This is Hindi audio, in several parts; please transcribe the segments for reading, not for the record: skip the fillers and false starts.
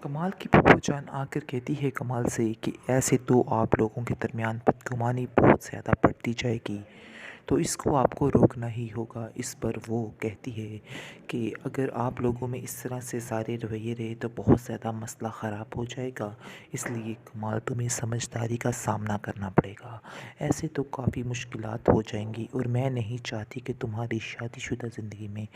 कमाल की फूफो जान आकर कहती है कमाल से कि ऐसे तो आप लोगों के दरमियान बदगुमानी बहुत ज़्यादा बढ़ती जाएगी, तो इसको आपको रोकना ही होगा। इस पर वो कहती है कि अगर आप लोगों में इस तरह से सारे रवैये रहे तो बहुत ज़्यादा मसला ख़राब हो जाएगा। इसलिए कमाल तुम्हें समझदारी का सामना करना पड़ेगा। ऐसे तो काफ़ी मुश्किलात हो जाएंगी और मैं नहीं चाहती कि तुम्हारी शादीशुदा ज़िंदगी में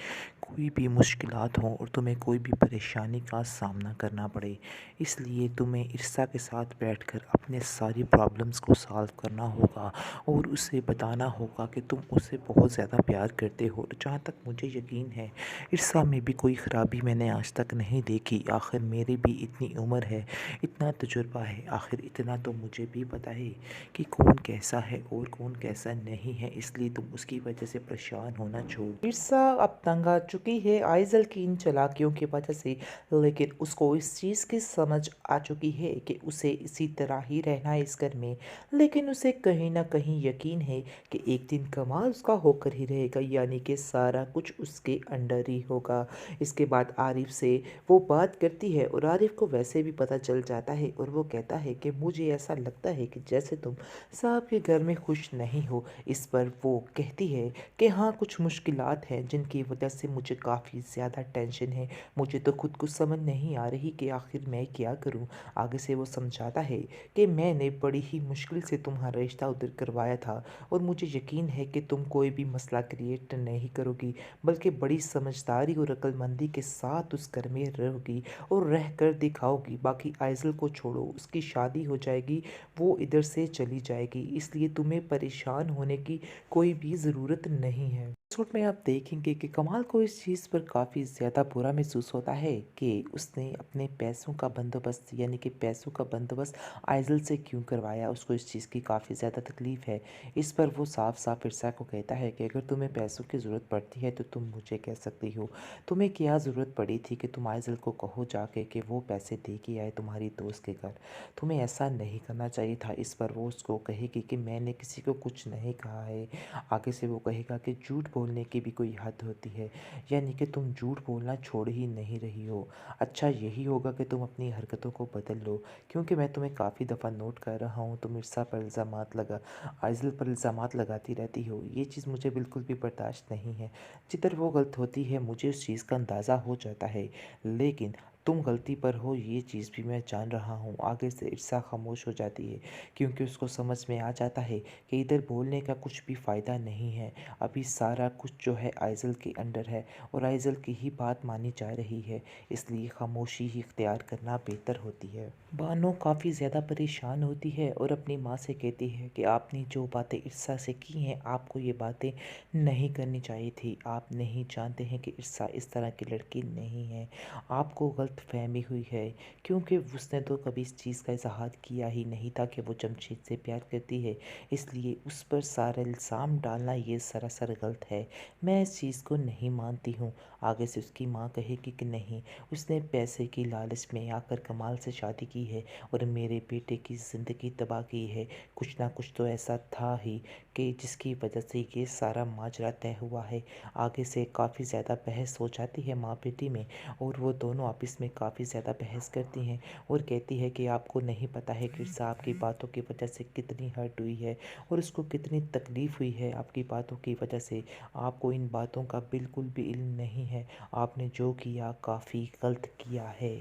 कोई भी मुश्किलात हों और तुम्हें कोई भी परेशानी का सामना करना पड़े। इसलिए तुम्हें इर्सा के साथ बैठकर अपने सारी प्रॉब्लम्स को सॉल्व करना होगा और उसे बताना होगा कि तुम उसे बहुत ज़्यादा प्यार करते हो। और जहाँ तक मुझे यकीन है, इर्सा में भी कोई ख़राबी मैंने आज तक नहीं देखी। आखिर मेरी भी इतनी उम्र है, इतना तजुर्बा है, आखिर इतना तो मुझे भी पता है कि कौन कैसा है और कौन कैसा नहीं है। इसलिए तुम उसकी वजह से परेशान होना छोड़। इर्सा अब तंग आ चुकी है आइज़ल की इन चालाकियों की वजह से, लेकिन उसको इस चीज़ की समझ आ चुकी है कि उसे इसी तरह ही रहना है इस घर में। लेकिन उसे कहीं ना कहीं यकीन है कि एक दिन कमाल उसका होकर ही रहेगा, यानी कि सारा कुछ उसके अंडर ही होगा। इसके बाद आरिफ से वो बात करती है और आरिफ को वैसे भी पता चल जाता है और वो कहता है कि मुझे ऐसा लगता है कि जैसे तुम साहब के घर में खुश नहीं हो। इस पर वो कहती है कि हाँ, कुछ मुश्किलात हैं जिनकी वजह से मुझे काफ़ी ज़्यादा टेंशन है। मुझे तो खुद को समझ नहीं आ रही कि आखिर मैं क्या करूँ। आगे से वो समझाता है कि मैंने बड़ी ही मुश्किल से तुम्हारा रिश्ता उधर करवाया था और मुझे यकीन है कि तुम कोई भी मसला क्रिएट नहीं करोगी, बल्कि बड़ी समझदारी और अक्लमंदी के साथ उस घर में रहोगी और रह कर दिखाओगी। बाकी आइज़ल को छोड़ो, उसकी शादी हो जाएगी, वो इधर से चली जाएगी, इसलिए तुम्हें परेशान होने की कोई भी ज़रूरत नहीं है। एपिसोड में आप देखेंगे कि कमाल को इस चीज़ पर काफ़ी ज़्यादा बुरा महसूस होता है कि उसने अपने पैसों का बंदोबस्त, यानी कि पैसों का बंदोबस्त आइज़ल से क्यों करवाया। उसको इस चीज़ की काफ़ी ज़्यादा तकलीफ़ है। इस पर वो साफ साफ इर्सा को कहता है कि अगर तुम्हें पैसों की ज़रूरत पड़ती है तो तुम मुझे कह सकती हो। तुम्हें क्या ज़रूरत पड़ी थी कि तुम आइज़ल को कहो जाके कि वो पैसे दे के आए तुम्हारी दोस्त के घर। तुम्हें ऐसा नहीं करना चाहिए था। इस पर वो उसको कहेगी कि मैंने किसी को कुछ नहीं कहा है। आगे से वो कहेगा कि झूठ बोलने की भी कोई हद होती है, यानी कि तुम झूठ बोलना छोड़ ही नहीं रही हो। अच्छा यही होगा कि तुम अपनी हरकतों को बदल लो, क्योंकि मैं तुम्हें काफ़ी दफ़ा नोट कर रहा हूँ तुम इर्सा पर इल्ज़ामात लगा आइज़ल पर इल्ज़ामात लगाती रहती हो। ये चीज़ मुझे बिल्कुल भी बर्दाश्त नहीं है। जिधर वो गलत होती है मुझे उस चीज़ का अंदाज़ा हो जाता है, लेकिन तुम गलती पर हो ये चीज़ भी मैं जान रहा हूँ। आगे से इर्सा खामोश हो जाती है, क्योंकि उसको समझ में आ जाता है कि इधर बोलने का कुछ भी फ़ायदा नहीं है। अभी सारा कुछ जो है आइज़ल के अंडर है और आइज़ल की ही बात मानी जा रही है, इसलिए खामोशी ही इख्तियार करना बेहतर होती है। बानो काफ़ी ज़्यादा परेशान होती है और अपनी माँ से कहती है कि आपने जो बातें इर्सा से की हैं, आपको ये बातें नहीं करनी चाहिए थी। आप नहीं जानते हैं कि इर्सा इस तरह की लड़की नहीं है, आपको गलत फहमी हुई है, क्योंकि उसने तो कभी इस चीज़ का इजहार किया ही नहीं था कि वो जमशेद से प्यार करती है। इसलिए उस पर सारा इल्ज़ाम डालना ये सरासर गलत है। मैं इस चीज़ को नहीं मानती हूँ। आगे से उसकी माँ कहेगी कि नहीं, उसने पैसे की लालच में आकर कमाल से शादी की है और मेरे बेटे की ज़िंदगी तबाह की है। कुछ ना कुछ तो ऐसा था ही कि जिसकी वजह से ये सारा माजरा तय हुआ है। आगे से काफ़ी ज़्यादा बहस हो जाती है माँ बेटी में और वो दोनों आपस में काफ़ी ज़्यादा बहस करती हैं और कहती है कि आपको नहीं पता है कि साहब की बातों की वजह से कितनी हर्ट हुई है और उसको कितनी तकलीफ़ हुई है आपकी बातों की वजह से। आपको इन बातों का बिल्कुल भी इल्म नहीं है। आपने जो किया काफ़ी गलत किया है।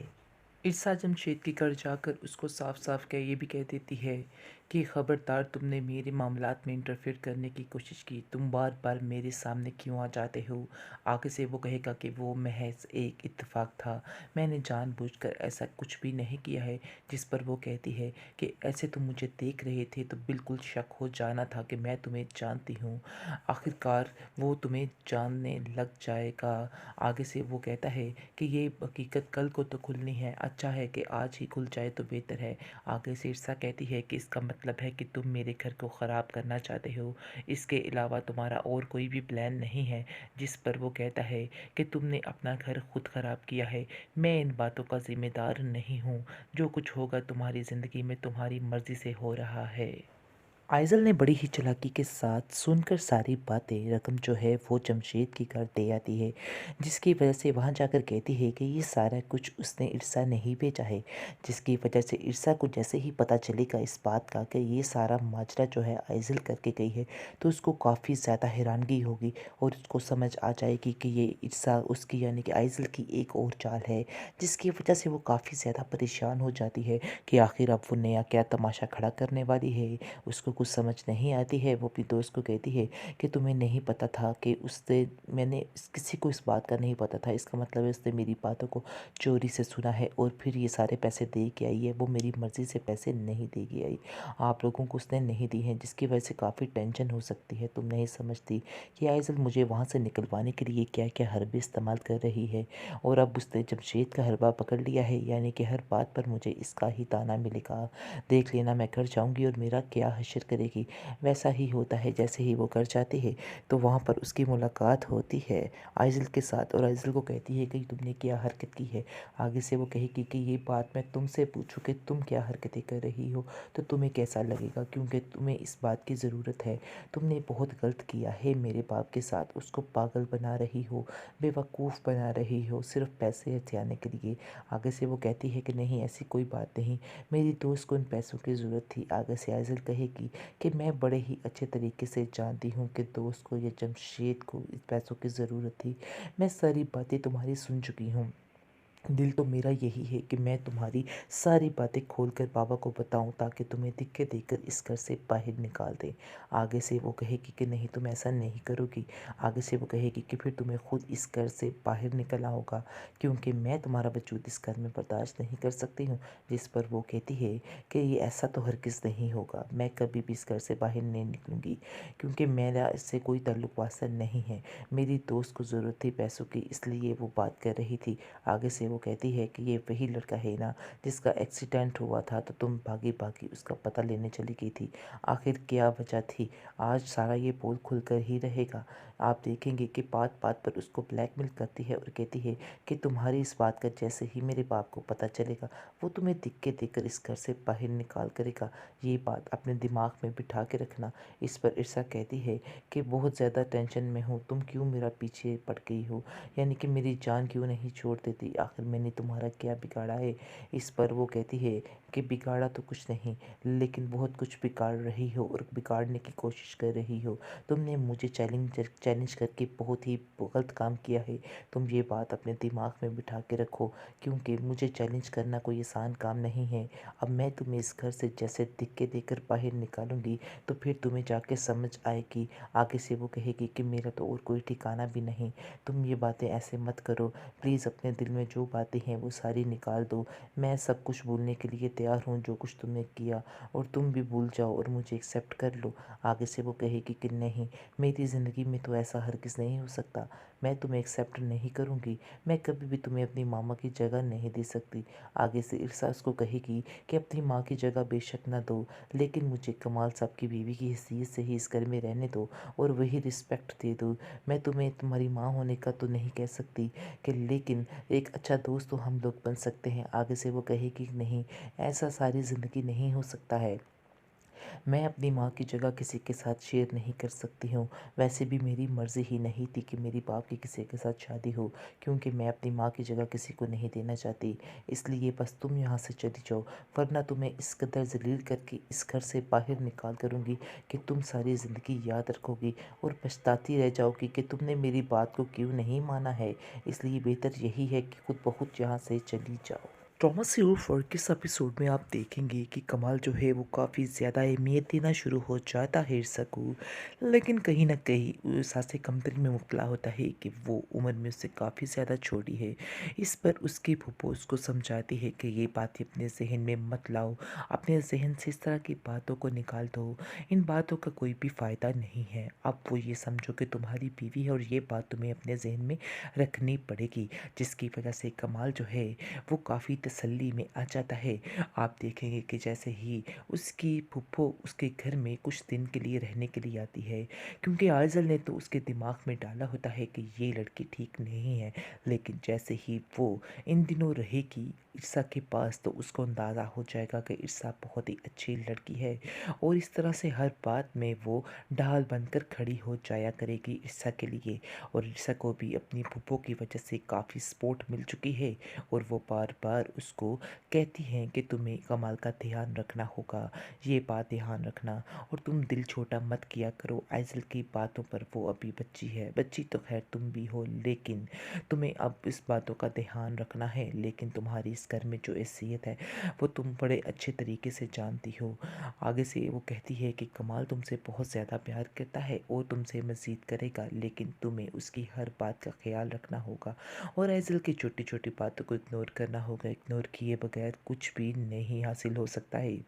इर्सा जमशेद के घर जाकर उसको साफ साफ ये भी कह देती है कि ख़बरदार, तुमने मेरे मामलात में इंटरफेयर करने की कोशिश की, तुम बार बार मेरे सामने क्यों आ जाते हो। आगे से वो कहेगा कि वो महज एक इत्तेफाक था, मैंने जानबूझकर ऐसा कुछ भी नहीं किया है। जिस पर वो कहती है कि ऐसे तुम मुझे देख रहे थे तो बिल्कुल शक हो जाना था कि मैं तुम्हें जानती हूँ। आखिरकार वो तुम्हें जानने लग जाएगा। आगे से वो कहता है कि ये हकीकत कल को तो खुलनी है, अच्छा है कि आज ही खुल जाए तो बेहतर है। आगे से ईर्सा कहती है कि इसका मतलब है कि तुम मेरे घर को ख़राब करना चाहते हो, इसके अलावा तुम्हारा और कोई भी प्लान नहीं है। जिस पर वो कहता है कि तुमने अपना घर खुद ख़राब किया है, मैं इन बातों का ज़िम्मेदार नहीं हूँ। जो कुछ होगा तुम्हारी ज़िंदगी में तुम्हारी मर्ज़ी से हो रहा है। आइज़ल ने बड़ी ही चालाकी के साथ सुनकर सारी बातें रकम जो है वो जमशेद के घर दे आती है, जिसकी वजह से वहाँ जाकर कहती है कि ये सारा कुछ उसने इरसा नहीं भेजा है। जिसकी वजह से इरसा को जैसे ही पता चलेगा इस बात का कि ये सारा माजरा जो है आइज़ल करके गई है, तो उसको काफ़ी ज़्यादा हैरानगी होगी और उसको समझ आ जाएगी कि ये इरसा उसकी यानी कि आइज़ल की एक और चाल है, जिसकी वजह से वो काफ़ी ज़्यादा परेशान हो जाती है कि आखिर अब वो नया क्या तमाशा खड़ा करने वाली है। उसको कुछ समझ नहीं आती है। वो अपनी दोस्त को कहती है कि तुम्हें नहीं पता था कि उससे मैंने किसी को इस बात का नहीं पता था, इसका मतलब है उसने मेरी बातों को चोरी से सुना है और फिर ये सारे पैसे दे के आई है। वो मेरी मर्ज़ी से पैसे नहीं दे के आई, आप लोगों को उसने नहीं दी हैं, जिसकी वजह से काफ़ी टेंशन हो सकती है। तुम नहीं समझती कि आइज़ल मुझे वहाँ से निकलवाने के लिए क्या क्या हरबे इस्तेमाल कर रही है, और अब उसने जमशेद का हरबा पकड़ लिया है, यानी कि हर बात पर मुझे इसका ही ताना मिलेगा। देख लेना, मैं घर जाऊँगी और मेरा क्या हश्र करेगी। वैसा ही होता है। जैसे ही वो घर जाती है तो वहाँ पर उसकी मुलाकात होती है आइज़ल के साथ, और आइज़ल को कहती है कि तुमने क्या हरकत की है। आगे से वो कहेगी कि ये बात मैं तुमसे पूछूं कि तुम क्या हरकतें कर रही हो तो तुम्हें कैसा लगेगा, क्योंकि तुम्हें इस बात की ज़रूरत है। तुमने बहुत गलत किया है मेरे बाप के साथ, उसको पागल बना रही हो, बेवकूफ़ बना रही हो सिर्फ पैसे हथियाने के लिए। आगे से वो कहती है कि नहीं, ऐसी कोई बात नहीं, मेरी दोस्त को इन पैसों की ज़रूरत थी। आगे से आइज़ल कहेगी कि मैं बड़े ही अच्छे तरीके से जानती हूँ कि दोस्त को या जमशेद को इस पैसों की ज़रूरत थी। मैं सारी बातें तुम्हारी सुन चुकी हूँ। दिल तो मेरा यही है कि मैं तुम्हारी सारी बातें खोल कर बाबा को बताऊं, ताकि तुम्हें दिक्कत देकर इस घर से बाहर निकाल दें। आगे से वो कहेगी कि नहीं, तुम ऐसा नहीं करोगी। आगे से वो कहेगी कि फिर तुम्हें खुद इस घर से बाहर निकलना होगा, क्योंकि मैं तुम्हारा वजूद इस घर में बर्दाश्त नहीं कर सकती हूँ। जिस पर वो कहती है कि ये ऐसा तो हरगिज़ नहीं होगा, मैं कभी भी इस घर से बाहर नहीं निकलूँगी, क्योंकि मेरा इससे कोई ताल्लुक वास्ता नहीं है। मेरी दोस्त को ज़रूरत थी पैसों की, इसलिए वो बात कर रही थी। आगे से वो कहती है कि ये वही लड़का है ना जिसका एक्सीडेंट हुआ था, तो तुम भागी भागी उसका पता लेने चली गई थी। आखिर क्या वजह थी? आज सारा ये पोल खुलकर ही रहेगा। आप देखेंगे कि बात बात पर उसको ब्लैकमेल करती है और कहती है कि तुम्हारी इस बात का जैसे ही मेरे बाप को पता चलेगा, वो तुम्हें दिक्के देकर इस घर से बाहर निकाल करेगा। ये बात अपने दिमाग में बिठा के रखना। इस पर इरसा कहती है कि बहुत ज़्यादा टेंशन में हूँ, तुम क्यों मेरा पीछे पड़ गई हो, यानी कि मेरी जान क्यों नहीं छोड़ देती, आखिर मैंने तुम्हारा क्या बिगाड़ा है। इस पर वो कहती है कि बिगाड़ा तो कुछ नहीं, लेकिन बहुत कुछ बिगाड़ रही हो और बिगाड़ने की कोशिश कर रही हो। तुमने मुझे चैलेंज करके बहुत ही गलत काम किया है। तुम ये बात अपने दिमाग में बिठा के रखो, क्योंकि मुझे चैलेंज करना कोई आसान काम नहीं है। अब मैं तुम्हें इस घर से जैसे धिक्के देकर बाहर निकालूंगी, तो फिर तुम्हें जाके समझ आएगी। आगे से वो कहेगी कि मेरा तो और कोई ठिकाना भी नहीं, तुम ये बातें ऐसे मत करो, प्लीज़ अपने दिल में जो बातें हैं वो सारी निकाल दो। मैं सब कुछ भूलने के लिए तैयार हूँ जो कुछ तुमने किया, और तुम भी भूल जाओ और मुझे एक्सेप्ट कर लो। आगे से वो कहेगी कि नहीं, मेरी ज़िंदगी में तो ऐसा हरगिज़ नहीं हो सकता, मैं तुम्हें एक्सेप्ट नहीं करूँगी, मैं कभी भी तुम्हें अपनी मामा की जगह नहीं दे सकती। आगे से इरसा उसको कहेगी कि अपनी माँ की जगह बेशक ना दो, लेकिन मुझे कमाल साहब की बीवी की हैसियत से ही इस घर में रहने दो और वही रिस्पेक्ट दे दो। मैं तुम्हें तुम्हारी माँ होने का तो नहीं कह सकती कि, लेकिन एक अच्छा दोस्त तो हम लोग बन सकते हैं। आगे से वो कहेगी कि नहीं, ऐसा सारी ज़िंदगी नहीं हो सकता है, मैं अपनी माँ की जगह किसी के साथ शेयर नहीं कर सकती हूँ। वैसे भी मेरी मर्ज़ी ही नहीं थी कि मेरी बाप की किसी के साथ शादी हो, क्योंकि मैं अपनी माँ की जगह किसी को नहीं देना चाहती। इसलिए बस तुम यहाँ से चली जाओ, वरना तुम्हें इस कदर ज़लील करके इस घर से बाहर निकाल करूँगी कि तुम सारी ज़िंदगी याद रखोगी और पछताती रह जाओगी कि तुमने मेरी बात को क्यों नहीं माना है। इसलिए बेहतर यही है कि खुद ब खुद यहाँ से चली जाओ। ट्रॉमा से ऊपर किस एपिसोड में आप देखेंगे कि कमाल जो है वो काफ़ी ज़्यादा अहमियत देना शुरू हो जाता है ईर्षा को, लेकिन कहीं ना कहीं वो सासे कमतरी में मुबतला होता है कि वो उम्र में उससे काफ़ी ज़्यादा छोटी है। इस पर उसकी फूफो उसको समझाती है कि ये बातें अपने जहन में मत लाओ, अपने जहन से इस तरह की बातों को निकाल दो, इन बातों का कोई भी फ़ायदा नहीं है। अब वो ये समझो कि तुम्हारी बीवी है और ये बात तुम्हें अपने जहन में रखनी पड़ेगी, जिसकी वजह से कमाल जो है वो काफ़ी तसल्ली में आ जाता है। आप देखेंगे कि जैसे ही उसकी फूफो उसके घर में कुछ दिन के लिए रहने के लिए आती है, क्योंकि आइज़ल ने तो उसके दिमाग में डाला होता है कि ये लड़की ठीक नहीं है, लेकिन जैसे ही वो इन दिनों रहेगी ईर्षा के पास तो उसको अंदाज़ा हो जाएगा कि ईर्षा बहुत ही अच्छी लड़की है, और इस तरह से हर बात में वो ढाल बनकर खड़ी हो जाया करेगी ईर्षा के लिए। और ईर्षा को भी अपनी फूफो की वजह से काफ़ी सपोर्ट मिल चुकी है, और वो बार बार उसको कहती हैं कि तुम्हें कमाल का ध्यान रखना होगा, ये बात ध्यान रखना, और तुम दिल छोटा मत किया करो आइज़ल की बातों पर। वो अभी बच्ची है, बच्ची तो खैर तुम भी हो, लेकिन तुम्हें अब इस बातों का ध्यान रखना है। लेकिन तुम्हारी इस घर में जो हैसियत है वो तुम बड़े अच्छे तरीके से जानती हो। आगे से वो कहती है कि कमाल तुमसे बहुत ज़्यादा प्यार करता है और तुमसे मज़ीद करेगा, लेकिन तुम्हें उसकी हर बात का ख्याल रखना होगा और आइज़ल की छोटी छोटी बातों को इग्नोर करना होगा। इग्नोर किए बगैर कुछ भी नहीं हासिल हो सकता है।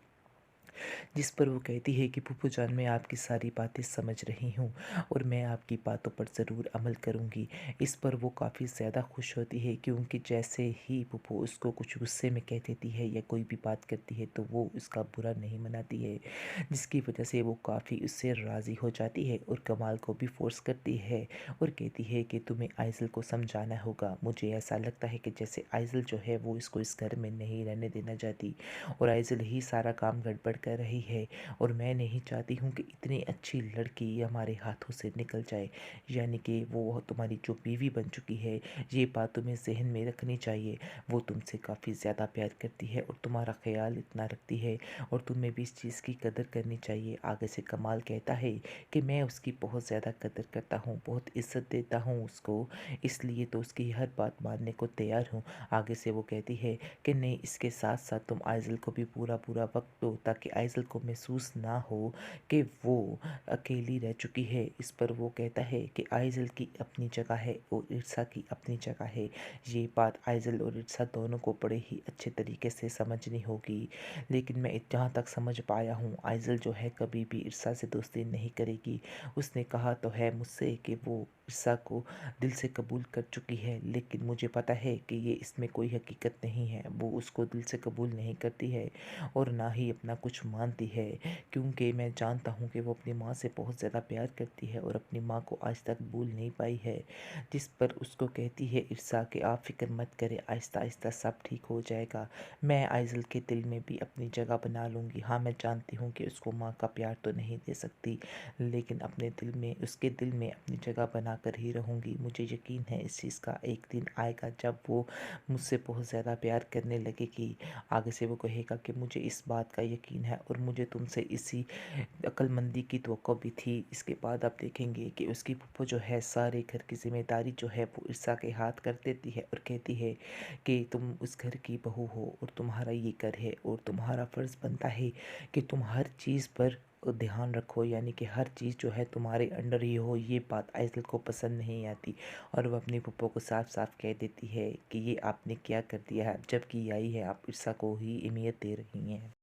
जिस पर वो कहती है कि फूफू जान, मैं आपकी सारी बातें समझ रही हूँ और मैं आपकी बातों पर ज़रूर अमल करूँगी। इस पर वो काफ़ी ज़्यादा खुश होती है, क्योंकि जैसे ही फूफू उसको कुछ गुस्से में कह देती है या कोई भी बात करती है तो वो उसका बुरा नहीं मनाती है, जिसकी वजह से वो काफ़ी उससे राज़ी हो जाती है और कमाल को भी फोर्स करती है और कहती है कि तुम्हें आइज़ल को समझाना होगा। मुझे ऐसा लगता है कि जैसे आइज़ल जो है वो इसको इस घर में नहीं रहने देना चाहती और आइज़ल ही सारा काम गड़बड़ कर रही है, और मैं नहीं चाहती हूँ कि इतनी अच्छी लड़की हमारे हाथों से निकल जाए, यानी कि वो तुम्हारी जो बीवी बन चुकी है, ये बात तुम्हें ज़हन में रखनी चाहिए। वो तुमसे काफ़ी ज़्यादा प्यार करती है और तुम्हारा ख्याल इतना रखती है, और तुम्हें भी इस चीज़ की कदर करनी चाहिए। आगे से कमाल कहता है कि मैं उसकी बहुत ज़्यादा कदर करता हूँ, बहुत इज़्ज़त देता हूँ उसको, इसलिए तो उसकी हर बात मानने को तैयार हूँ। आगे से वो कहती है कि नहीं, इसके साथ साथ तुम आइज़ल को भी पूरा पूरा वक्त दो, ताकि आइज़ल को महसूस ना हो कि वो अकेली रह चुकी है। इस पर वो कहता है कि आइज़ल की अपनी जगह है और ईर्षा की अपनी जगह है। ये बात आइज़ल और ईर्षा दोनों को बड़े ही अच्छे तरीके से समझनी होगी, लेकिन मैं जहाँ तक समझ पाया हूँ आइज़ल जो है कभी भी ईर्षा से दोस्ती नहीं करेगी। उसने कहा तो है मुझसे कि वो ईर्षा को दिल से कबूल कर चुकी है, लेकिन मुझे पता है कि ये इसमें कोई हकीकत नहीं है। वो उसको दिल से कबूल नहीं करती है और ना ही अपना कुछ मानती है, क्योंकि मैं जानता हूँ कि वो अपनी माँ से बहुत ज़्यादा प्यार करती है और अपनी माँ को आज तक भूल नहीं पाई है। जिस पर उसको कहती है ईर्षा कि आप फ़िक्र मत करें, आहिस्ता आहिस्ता सब ठीक हो जाएगा। मैं आइज़ल के दिल में भी अपनी जगह बना लूँगी। हाँ, मैं जानती हूँ कि उसको माँ का प्यार तो नहीं दे सकती, लेकिन अपने दिल में, उसके दिल में अपनी जगह बना कर ही रहूँगी। मुझे यकीन है इस चीज़ का, एक दिन आएगा जब वो मुझसे बहुत ज़्यादा प्यार करने लगेगी। आगे से वो कहेगा कि मुझे इस बात का यकीन है और मुझे तुमसे इसी अक्लमंदी की तवक्को भी थी। इसके बाद आप देखेंगे कि उसकी फूफो जो है सारे घर की ज़िम्मेदारी जो है वो ईर्षा के हाथ कर देती है और कहती है कि तुम उस घर की बहू हो और तुम्हारा ये घर है और तुम्हारा फ़र्ज़ बनता है कि तुम हर चीज़ पर ध्यान रखो, यानी कि हर चीज़ जो है तुम्हारे अंडर ही हो। ये बात आइज़ल को पसंद नहीं आती और वह अपनी फूफो को साफ साफ कह देती है कि ये आपने क्या कर दिया है, जबकि आई है आप ईर्षा को ही अहमियत दे रही हैं।